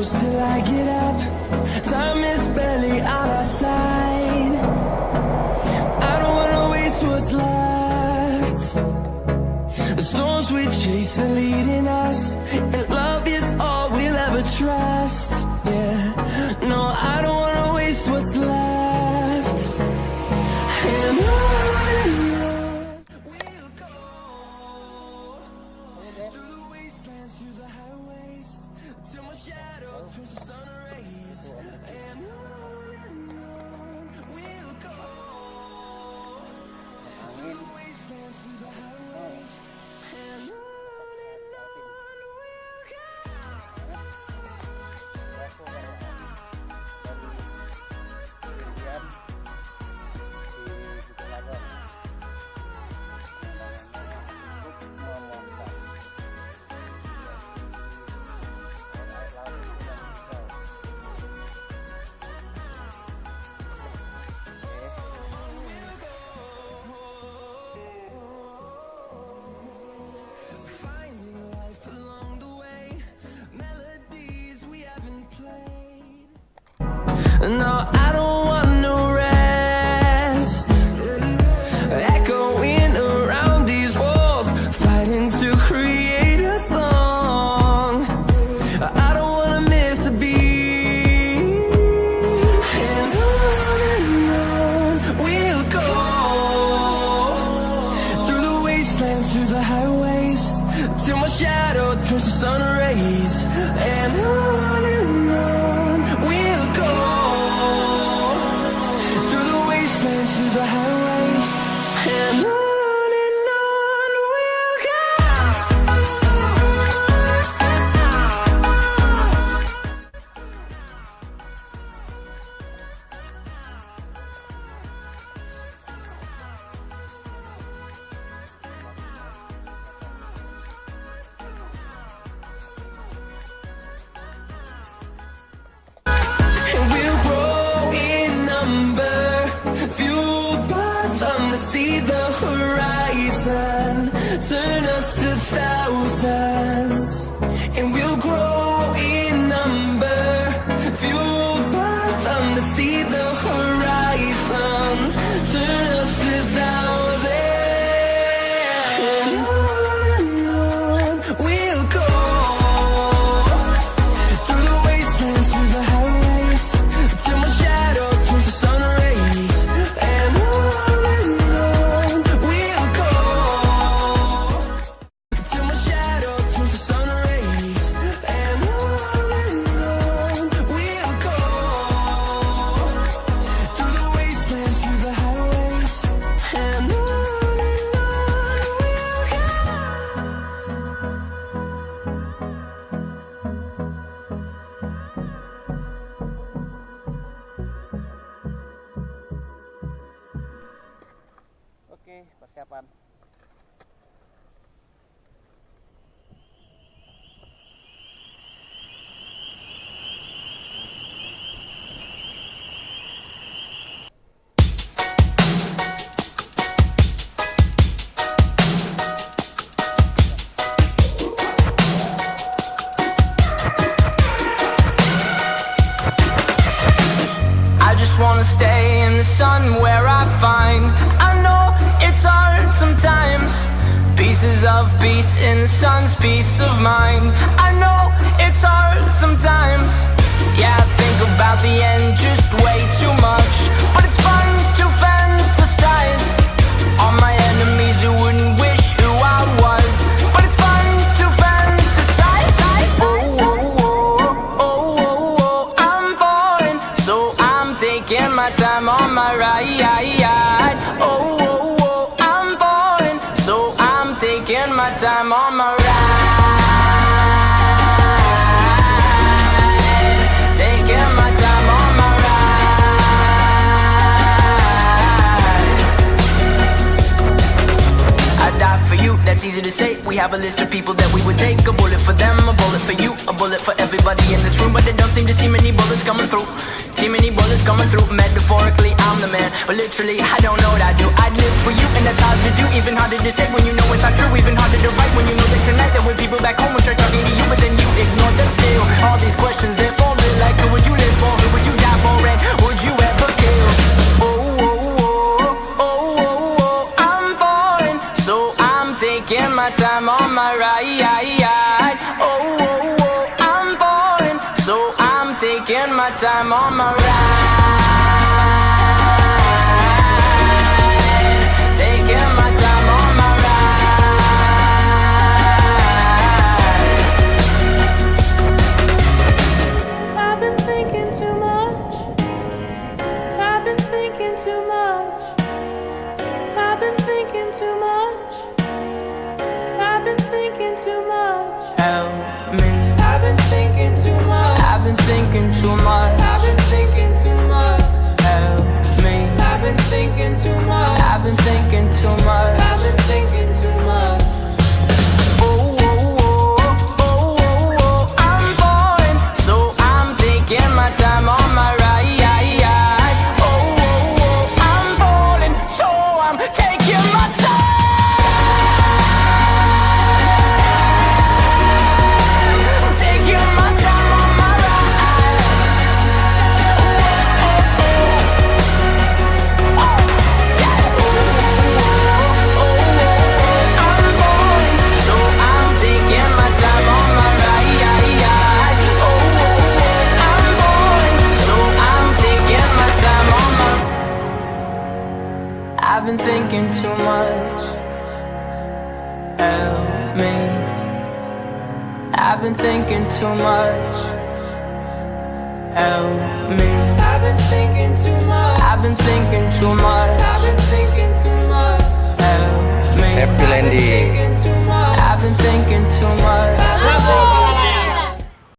shadows till I get up. Time is barely on our side. I don't wanna waste what's left. The storms we chase are leading us, and love is all we'll ever trust. Yeah, no, I don't wanna waste what's left. And on we'll go, through the wastelands, through the highways, till my shadow turns to sun rays. And on we'll go, through the wastelands, through the highways. And on we'll go. Finding life along the way, melodies we haven't played. No, I don't want no rest. Echoing around these walls, fighting to create a song. I don't wanna miss a beat. And on we'll go, through the wastelands, through the highways, till my shadow turns to sun rays. And on we'll go, through the wastelands, through the highways. And on we'll go. And we'll grow in number, fueled by them to see the horizon, turn us to thousands. And we'll grow in number, fueled by them to see the horizon, turn us to thousands. And on we'll go, through the wastelands, through the highways, till my shadow turns to sun rays. And on we'll go, till my shadow turns to sun rays. And on we'll go, through the wastelands, through the highways. And on we'll go. Oke, persiapan. I just wanna stay in the sun where I find. I know it's hard sometimes. Pieces of peace in the sun's peace of mind. I know it's hard sometimes. Yeah, I think about the end just way too much, but it's fun to fantasize on my enemies who wouldn't wish who I was. But it's fun to fantasize. Oh, oh, oh, oh, oh, oh, I'm falling, so I'm taking my time on my ride. Oh, oh, oh, I'm falling, so I'm taking my time on my ride. Taking my time on my ride. I die for you, that's easy to say. We have a list of people that we would take. A bullet for them, a bullet for you, a bullet for everybody in this room. But they don't seem to see many bullets coming through. Too many bullets coming through. Metaphorically, I'm the man, but literally, I don't know what I do. I'd live for you, and that's hard to do. Even harder to say when you know it's not true. Even harder to write when you know that tonight there were people back home who tried talking to you, but then you ignored them still. All these questions, they're falling like, who would you live for? Who would you die for? And would you ever kill? Oh, oh, oh, oh, oh, oh, I'm falling, so I'm taking my time on my ride. Oh, oh, oh, I'm falling, so I'm taking my time on my ride. Taking my time on my ride. I've been thinking too much. I've been thinking too much. I've been thinking too much. I've been thinking too much. Help me. I've been thinking too much. I've been thinking too much. I've been thinking too much. Help me. I've been thinking too much. I've been thinking too much. I've been thinking too much. Oh, oh, oh, oh, oh, oh, I'm falling, so I'm taking my time on my ride. Oh, oh, oh, I'm falling, so I'm taking my time. Taking my time on my ride. Oh, oh, oh, oh, yeah. Oh, oh, oh, I'm falling, so I'm taking my time on my ride. Oh, oh, oh, I'm falling, so I'm taking my time on my. I've been thinking too much. Help me. I've been thinking too much. Help me. I've been thinking too much. I've been thinking too much.